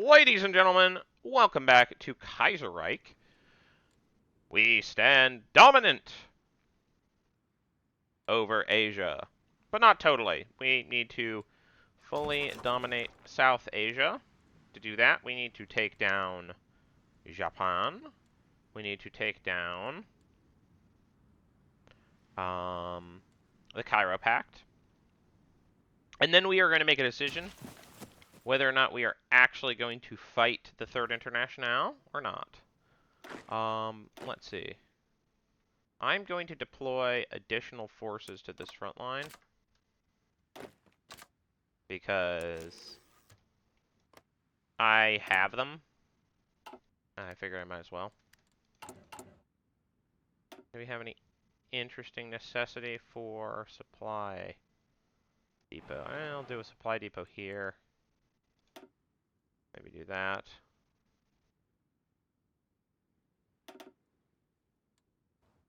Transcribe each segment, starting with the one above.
Ladies and gentlemen, welcome back to Kaiserreich. We stand dominant over Asia, but not totally. We need to fully dominate South Asia. To do that, we need to take down Japan. We need to take down the Cairo Pact. And then we are going to make a decision whether or not we are actually going to fight the Third Internationale or not. Let's see. I'm going to deploy additional forces to this front line because I have them. I figure I might as well. Do we have any interesting necessity for supply depot? I'll do a supply depot here. Maybe do that.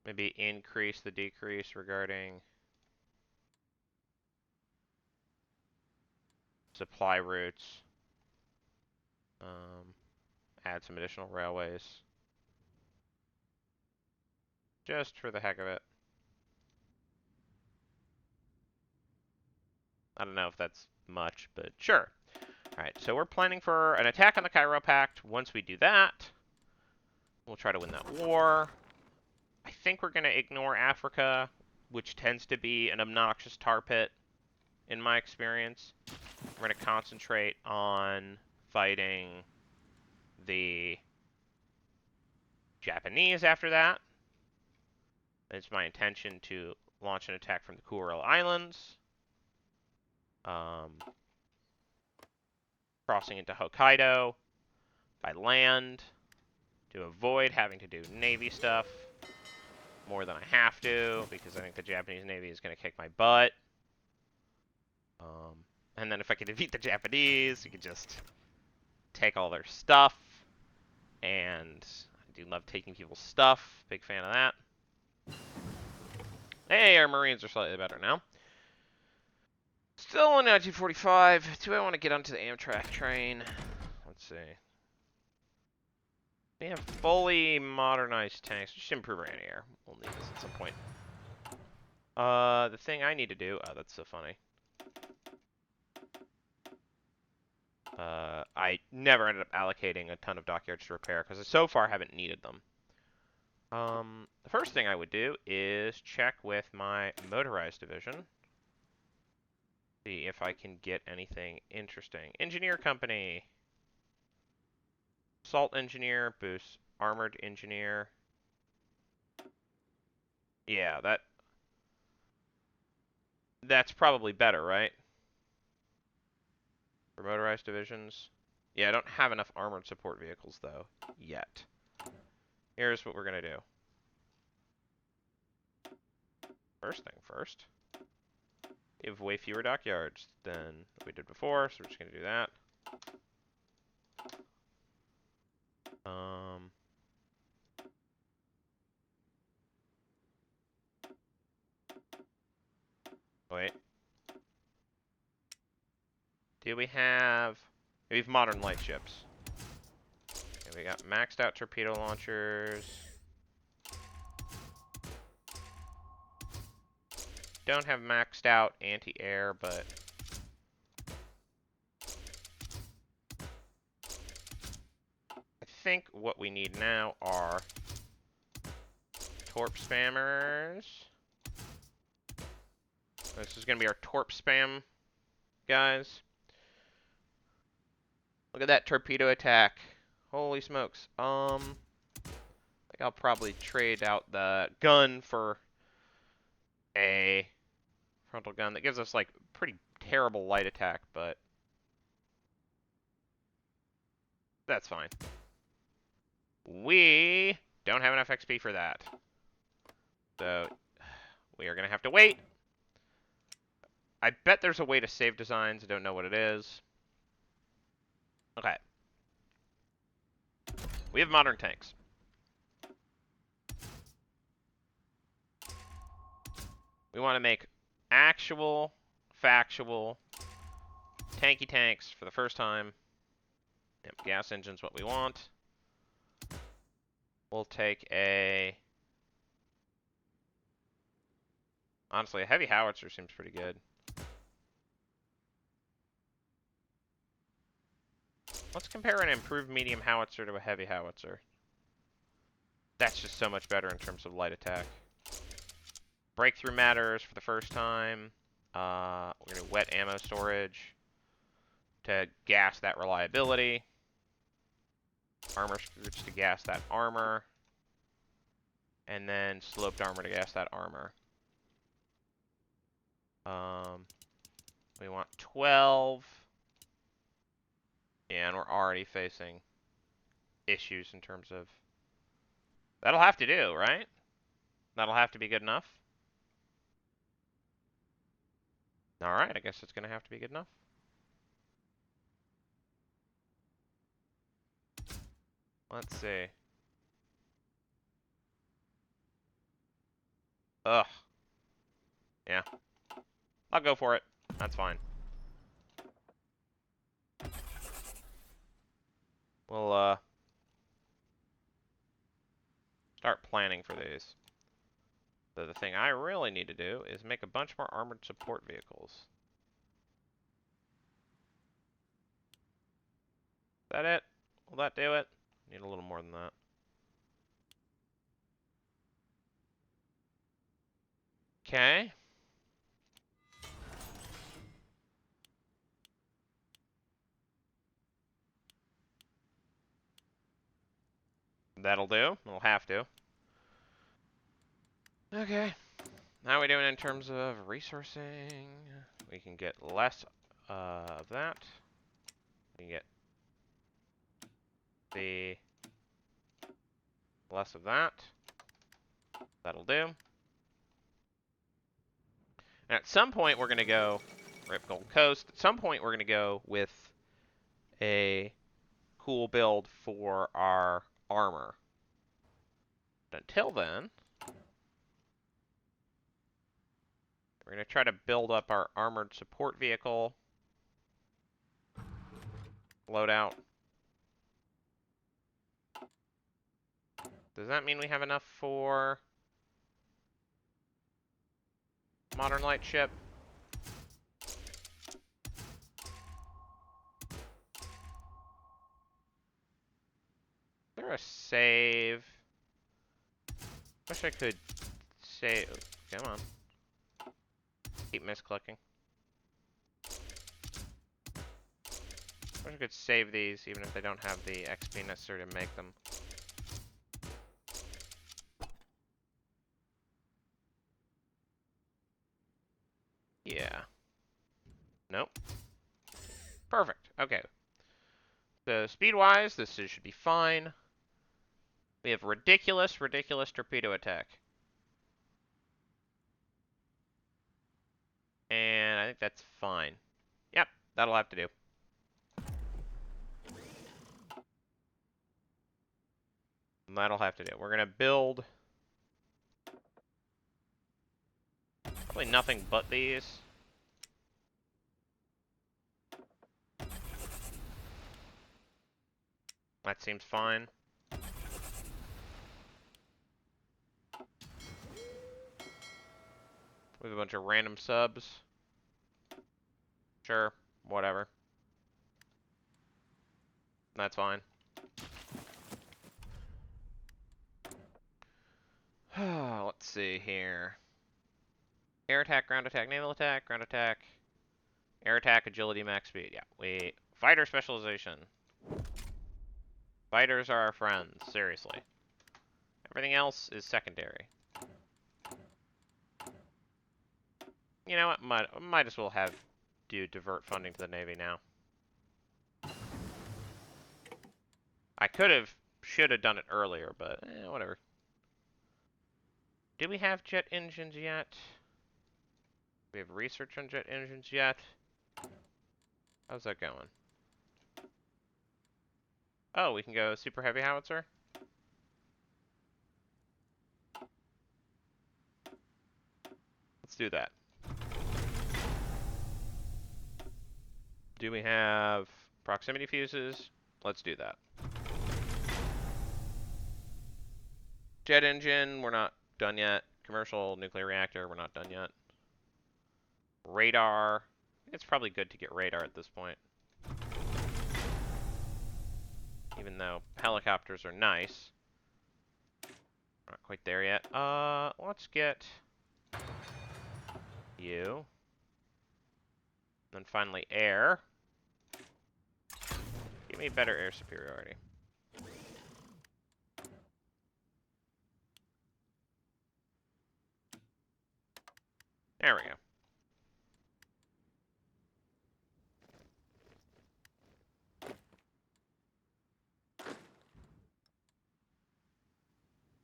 Maybe increase the decrease regarding supply routes. Add some additional railways. Just for the heck of it. I don't know if that's much, but sure. Alright, so we're planning for an attack on the Cairo Pact. Once we do that, we'll try to win that war. I think we're going to ignore Africa, which tends to be an obnoxious tar pit, in my experience. We're going to concentrate on fighting the Japanese after that. It's my intention to launch an attack from the Kuril Islands. Crossing into Hokkaido by land to avoid having to do Navy stuff more than I have to, because I think the Japanese Navy is going to kick my butt. And then if I can defeat the Japanese, you can just take all their stuff. And I do love taking people's stuff. Big fan of that. Hey, our Marines are slightly better now. Still in 1945. Do I want to get onto the Amtrak train? Let's see. We have fully modernized tanks. We should improve our anti-air. We'll need this at some point. The thing I need to do... Oh, that's so funny. I never ended up allocating a ton of dockyards to repair, because I so far haven't needed them. The first thing I would do is check with my motorized division. See if I can get anything interesting. Engineer company. Assault engineer boosts armored engineer. Yeah, that's probably better, right? For motorized divisions. Yeah, I don't have enough armored support vehicles, though, yet. Here's what we're going to do. First thing first. We have way fewer dockyards than we did before, so we're just going to do that. Wait. Do we have... We have modern light ships. Okay, we got maxed out torpedo launchers. Don't have maxed out anti-air, but... I think what we need now are torp spammers. This is going to be our torp spam, guys. Look at that torpedo attack. Holy smokes. I think I'll probably trade out the gun for a frontal gun that gives us, like, pretty terrible light attack, but that's fine. We don't have enough XP for that. So, we are going to have to wait. I bet there's a way to save designs. I don't know what it is. Okay. We have modern tanks. We want to make actual, factual, tanky tanks for the first time. Yep, gas engine's what we want. We'll take a... Honestly, a heavy howitzer seems pretty good. Let's compare an improved medium howitzer to a heavy howitzer. That's just so much better in terms of light attack. Breakthrough matters for the first time. We're going to wet ammo storage to gas that reliability. Armor screws to gas that armor. And then sloped armor to gas that armor. We want 12. Yeah, and we're already facing issues in terms of... That'll have to do, right? That'll have to be good enough. Alright, I guess it's going to have to be good enough. Let's see. Ugh. Yeah. I'll go for it. That's fine. We'll, start planning for these. So the thing I really need to do is make a bunch more armored support vehicles. Is that it? Will that do it? Need a little more than that. Okay. That'll do. We'll have to. Okay. How are we doing in terms of resourcing? We can get less of that. We can get the less of that. That'll do. And at some point, we're going to go Rip Gold Coast. At some point, we're going to go with a cool build for our armor. But until then, we're going to try to build up our armored support vehicle loadout. Does that mean we have enough for modern light ship? Is there a save? Wish I could save. Come on. Keep misclicking. Wish I could save these even if they don't have the XP necessary to make them. Yeah. Nope. Perfect. Okay. So speed-wise, this should be fine. We have ridiculous torpedo attack. And I think that's fine. Yep, that'll have to do. That'll have to do. We're gonna build probably nothing but these. That seems fine. With a bunch of random subs. Sure, whatever. That's fine. Let's see here. Air attack, ground attack, naval attack, ground attack, air attack, agility, max speed. Yeah, we... Fighter specialization. Fighters are our friends, seriously. Everything else is secondary. You know what? Might as well have divert funding to the Navy now. I should have done it earlier, but whatever. Do we have jet engines yet? Do we have research on jet engines yet? How's that going? Oh, we can go super heavy howitzer? Let's do that. Do we have proximity fuses? let's do that. Jet engine, we're not done yet. Commercial nuclear reactor, we're not done yet. Radar, it's probably good to get radar at this point. Even though helicopters are nice. Not quite there yet. Let's get you. Then finally air. Give me better air superiority. There we go.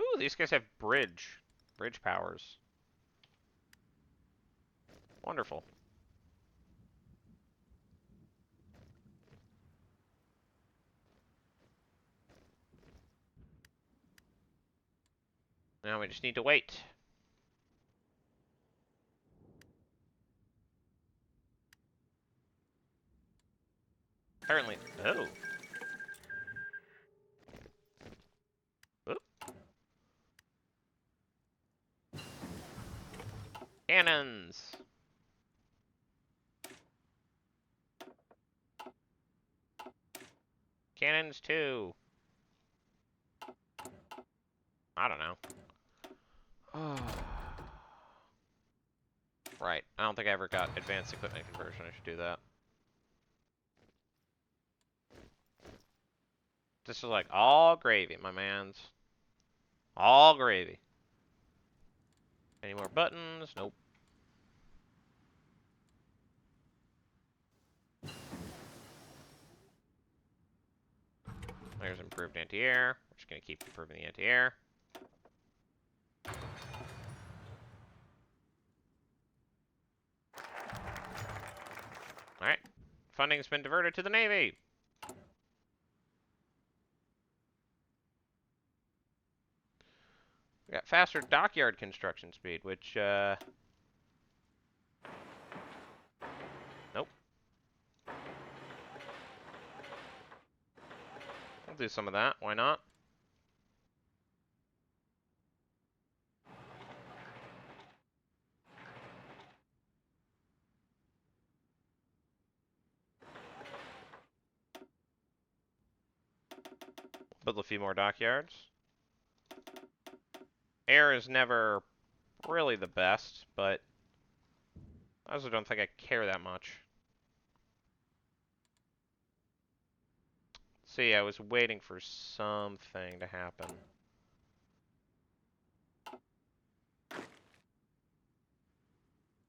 Ooh, these guys have bridge powers. Wonderful. Now we just need to wait. Apparently, oh. Oop. Cannons. Cannons too. I don't know. Right. I don't think I ever got advanced equipment conversion. I should do that. This is like all gravy, my mans. All gravy. Any more buttons? Nope. There's improved anti-air. We're just going to keep improving the anti-air. Alright. Funding's been diverted to the Navy. We got faster dockyard construction speed, which, nope. I'll do some of that. Why not? Build a few more dockyards. Air is never really the best, but I also don't think I care that much. See, I was waiting for something to happen.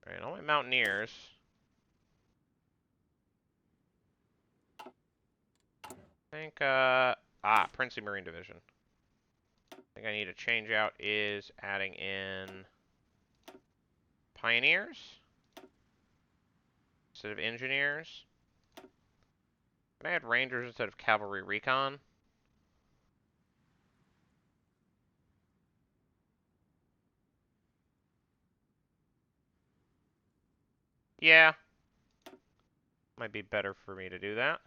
Alright, all my mountaineers. I think, Princely Marine Division. I think I need to change out is adding in Pioneers instead of Engineers. Can I add Rangers instead of Cavalry Recon? Yeah. Might be better for me to do that.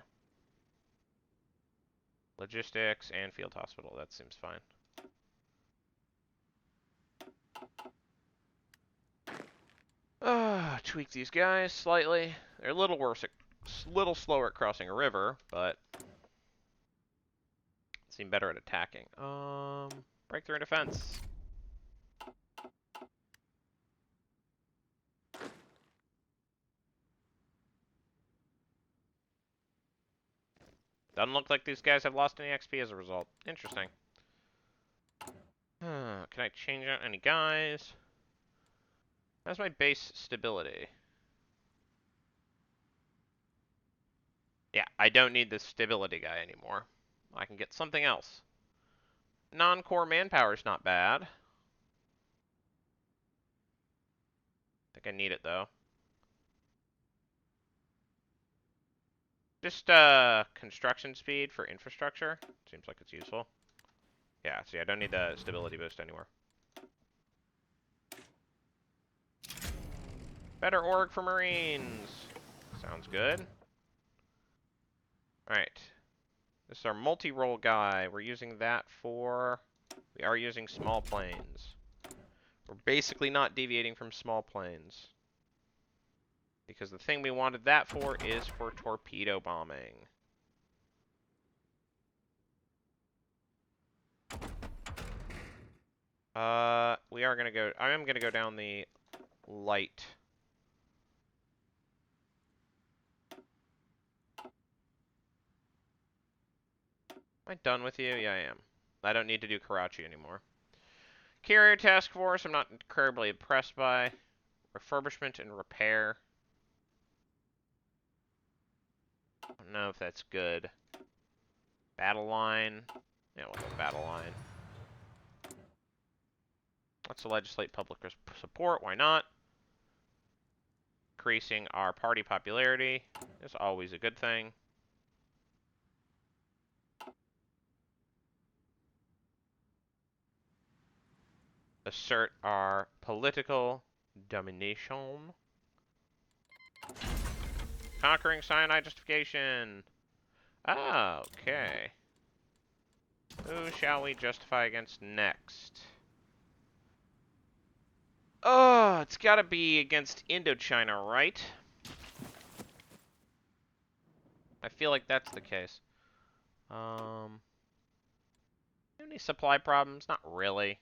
Logistics and Field Hospital, that seems fine. Tweak these guys slightly. They're a little worse, little slower at crossing a river, but seem better at attacking. Breakthrough and defense. Doesn't look like these guys have lost any XP as a result. Interesting. Can I change out any guys? How's my base stability? Yeah, I don't need this stability guy anymore. I can get something else. Non-core manpower is not bad. I think I need it, though. Just, construction speed for infrastructure. Seems like it's useful. Yeah, see, I don't need the stability boost anymore. Better org for Marines. Sounds good. Alright. This is our multi-role guy. We're using that for... We are using small planes. We're basically not deviating from small planes. Because the thing we wanted that for is for torpedo bombing. We are gonna go... I am gonna go down the light. Am I done with you? Yeah, I am. I don't need to do Karachi anymore. Carrier Task Force, I'm not incredibly impressed by. Refurbishment and repair. I don't know if that's good. Battle line. Yeah, we'll go battle line. Let's legislate public support. Why not? Increasing our party popularity is always a good thing. Assert our political domination. Conquering cyanide justification. Ah, okay. Who shall we justify against next? Oh, it's gotta be against Indochina, right? I feel like that's the case. Any supply problems? Not really.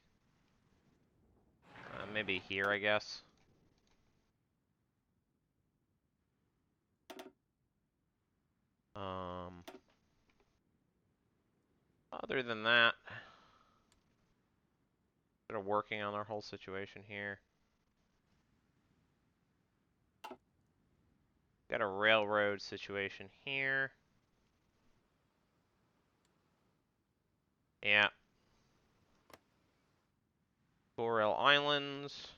Maybe here, I guess. Other than that, they're working on our whole situation here. Got a railroad situation here. Yeah. Coral Islands.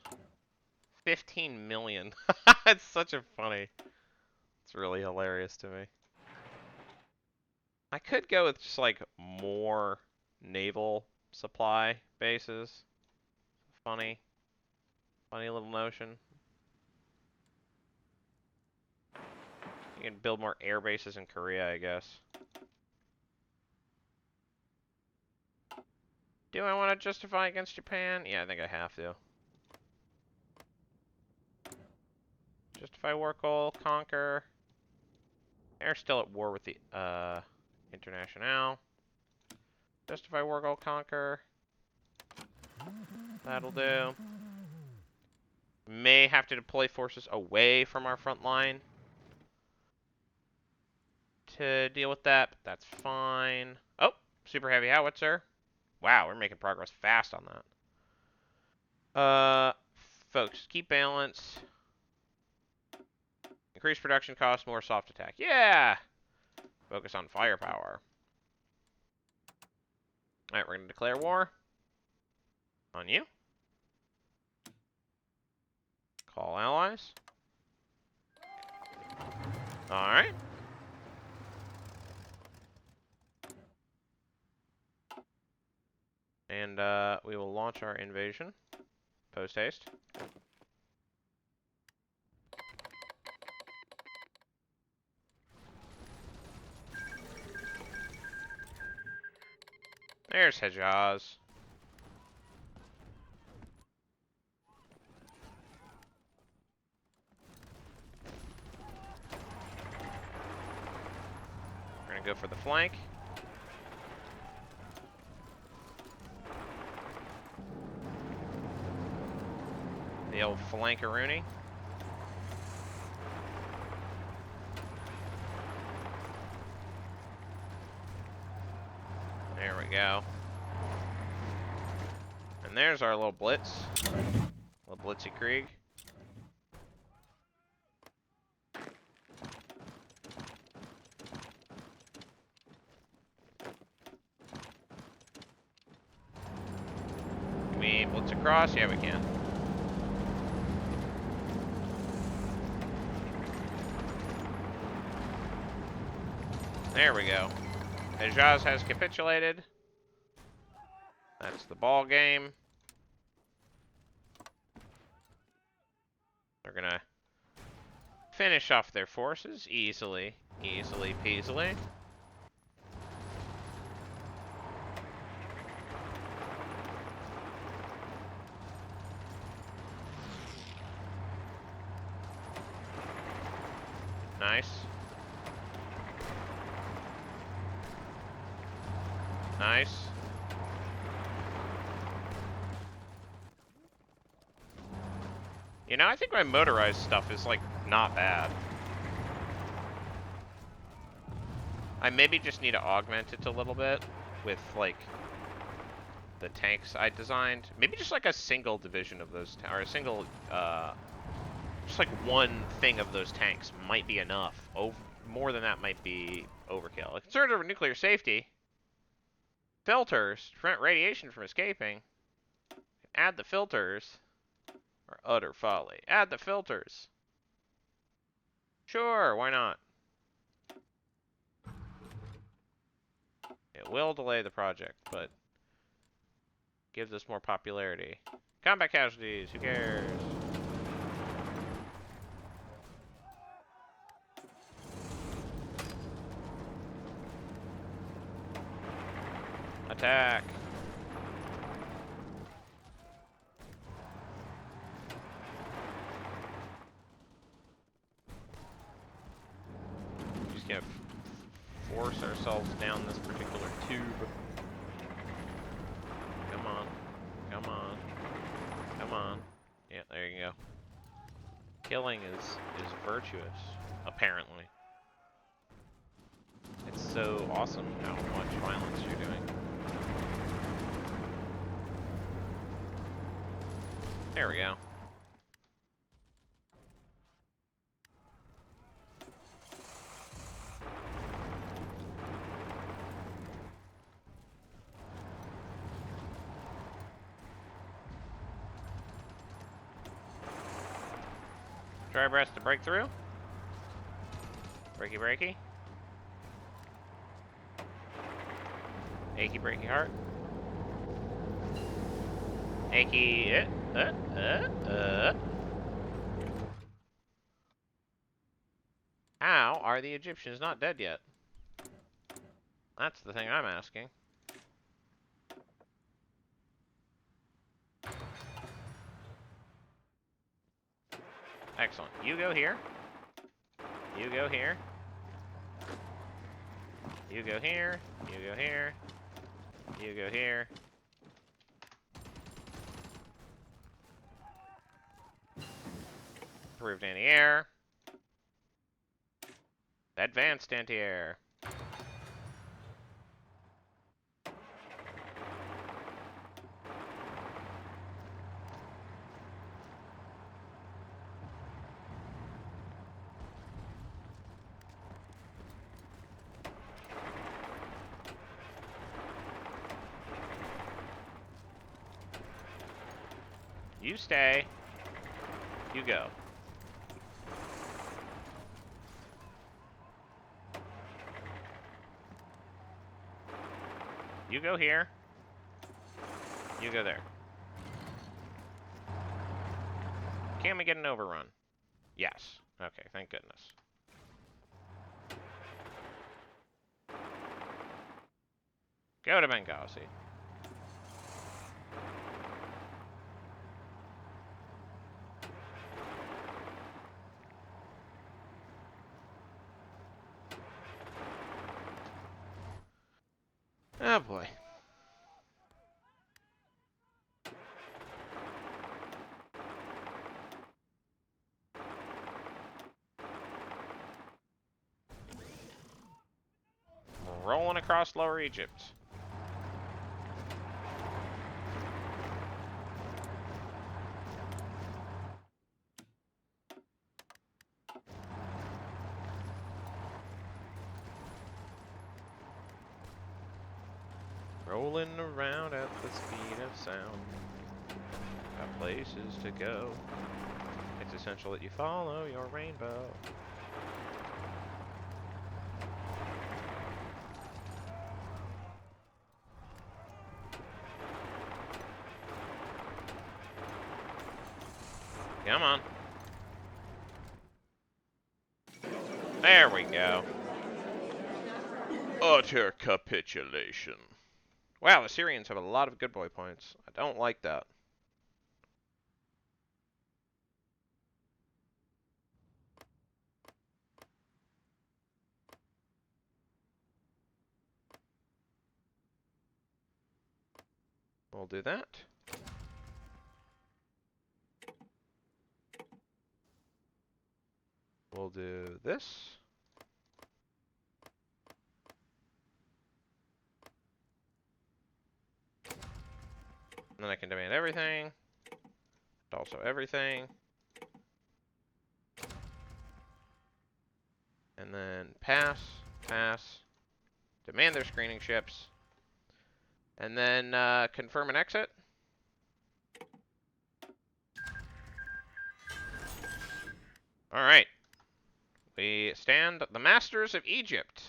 15 million. It's such a funny. It's really hilarious to me. I could go with just like more naval supply bases. Funny little notion. You can build more air bases in Korea, I guess. Do I want to justify against Japan? Yeah, I think I have to. Justify war goal, conquer. They're still at war with the International. Justify war goal, conquer. That'll do. May have to deploy forces away from our front line to deal with that, but that's fine. Oh, super heavy howitzer. Wow, we're making progress fast on that. Folks, keep balance. Increase production costs, more soft attack. Yeah! Focus on firepower. Alright, we're going to declare war. On you. Call allies. Alright. And we will launch our invasion. Post haste. There's Hejaz. We're gonna go for the flank. The old flankaroonie. There we go. And there's our little blitz. Little blitzy Krieg. Can we blitz across? Yeah, we can. There we go. Hejaz has capitulated. That's the ball game. They're gonna finish off their forces easily, easily peasily. Nice. Nice. You know, I think my motorized stuff is, like, not bad. I maybe just need to augment it a little bit with, like, the tanks I designed. Maybe just, like, a single division of those, or a single, just, like, one thing of those tanks might be enough. More than that might be overkill. A concern over nuclear safety. Filters to prevent radiation from escaping. Add the filters. Or utter folly. Add the filters. Sure, why not? It will delay the project, but gives us more popularity. Combat casualties, who cares? Attack. Just gonna force ourselves down this particular tube. Come on. Come on. Come on. Yeah, there you go. Killing is virtuous, apparently. It's so awesome how much violence you're doing. There we go. Dry breast to break through. Breaky breaky. Achy breaky heart. Achy How are the Egyptians not dead yet? That's the thing I'm asking. Excellent. You go here. You go here. You go here. You go here. You go here. Improved anti-air. Advanced anti-air. You stay. You go. You go here. You go there. Can we get an overrun? Yes. Okay, thank goodness. Go to Benghazi. Oh boy. Rolling across Lower Egypt. Rolling around at the speed of sound. Got places to go. It's essential that you follow your rainbow. Come on. There we go. Utter capitulation. Wow, the Syrians have a lot of good boy points. I don't like that. We'll do that. We'll do this. And then I can demand everything. Also everything. And then pass, pass. Demand their screening ships. And then confirm an exit. All right. We stand the masters of Egypt.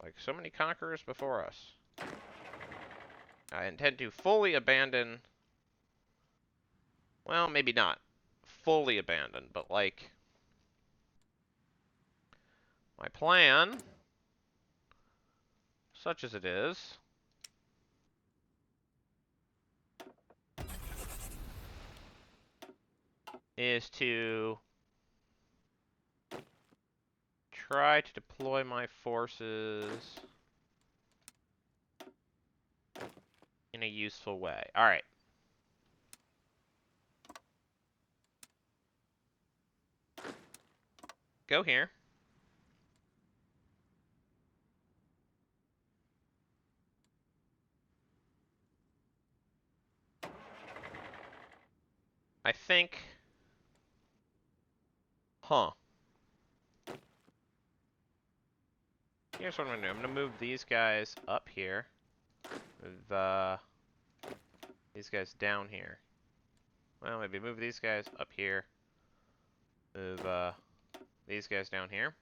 Like so many conquerors before us. I intend to fully abandon... Well, maybe not fully abandon, but like... My plan, such as it is to try to deploy my forces in a useful way. All right. Go here. I think... Huh. Here's what I'm going to do. I'm going to move these guys up here. Move these guys down here. Well, maybe move these guys up here. Move these guys down here.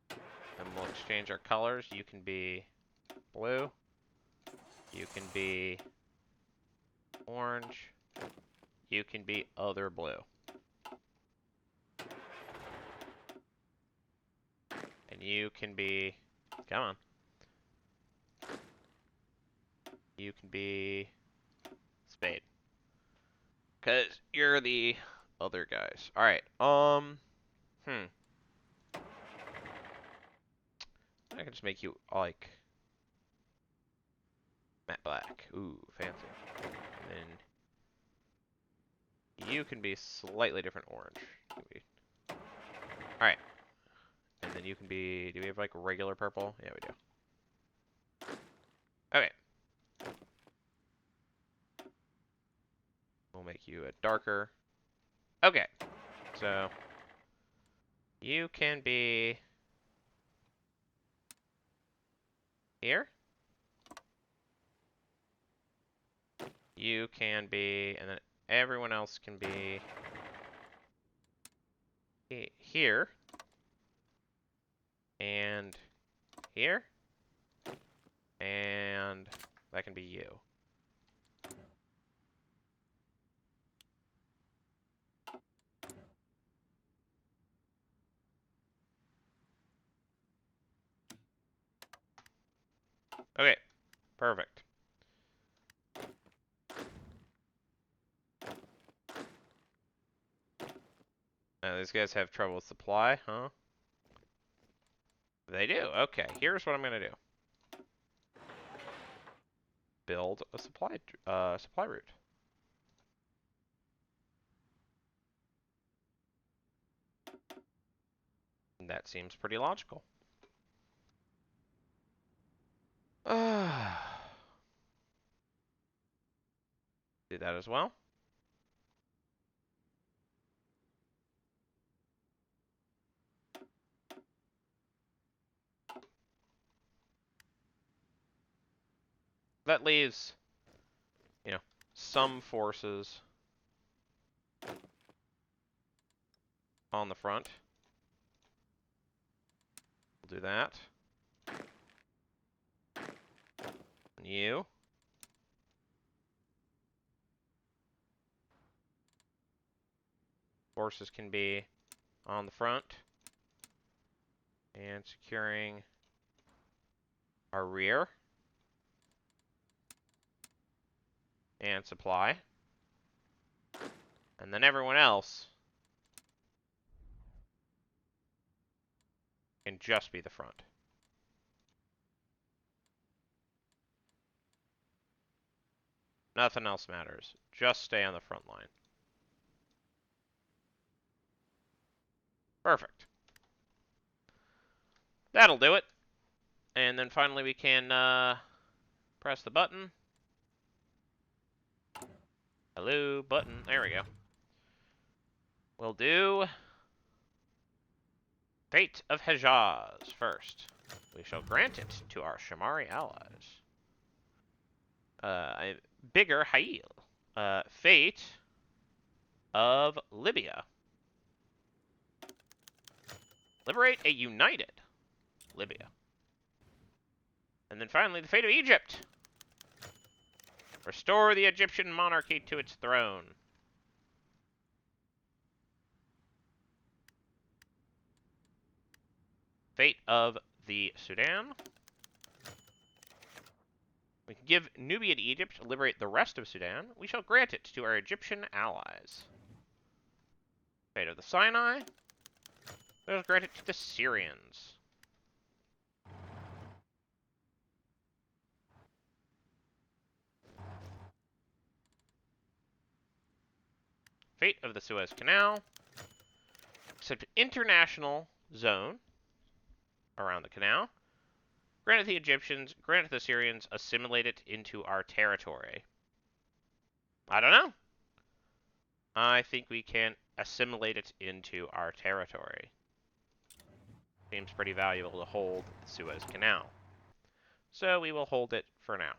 And we'll exchange our colors. You can be blue. You can be orange. You can be other blue. And you can be... Come on. You can be... Spade. Because you're the other guys. Alright, I can just make you, like... Matte black. Ooh, fancy. And then... You can be slightly different orange. Alright. And then you can be... Do we have, like, regular purple? Yeah, we do. Okay. We'll make you a darker. Okay. So... You can be... Here. You can be... And then everyone else can be... Here. And... Here. And... That can be you. Okay, perfect. These guys have trouble with supply, huh? They do. Okay, here's what I'm gonna do. Build a supply route. And that seems pretty logical. Do that as well. That leaves, you know, some forces on the front. We'll do that. And you. Forces can be on the front. And securing our rear. And supply. And then everyone else can just be the front. Nothing else matters. Just stay on the front line. Perfect. That'll do it. And then finally we can press the button. Hello, button. There we go. We'll do Fate of Hejaz first. We shall grant it to our Shamari allies. Bigger Hail. Fate of Libya. Liberate a united Libya. And then finally, the fate of Egypt. Restore the Egyptian monarchy to its throne. Fate of the Sudan. We can give Nubia to Egypt to liberate the rest of Sudan. We shall grant it to our Egyptian allies. Fate of the Sinai. We shall grant it to the Syrians. Fate of the Suez Canal. Except international zone around the canal. Granted the Egyptians, granted the Syrians, assimilate it into our territory. I don't know. I think we can assimilate it into our territory. Seems pretty valuable to hold the Suez Canal. So we will hold it for now.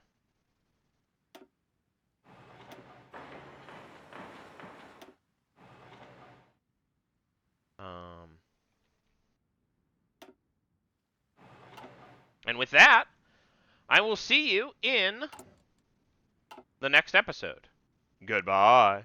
And with that, I will see you in the next episode. Goodbye.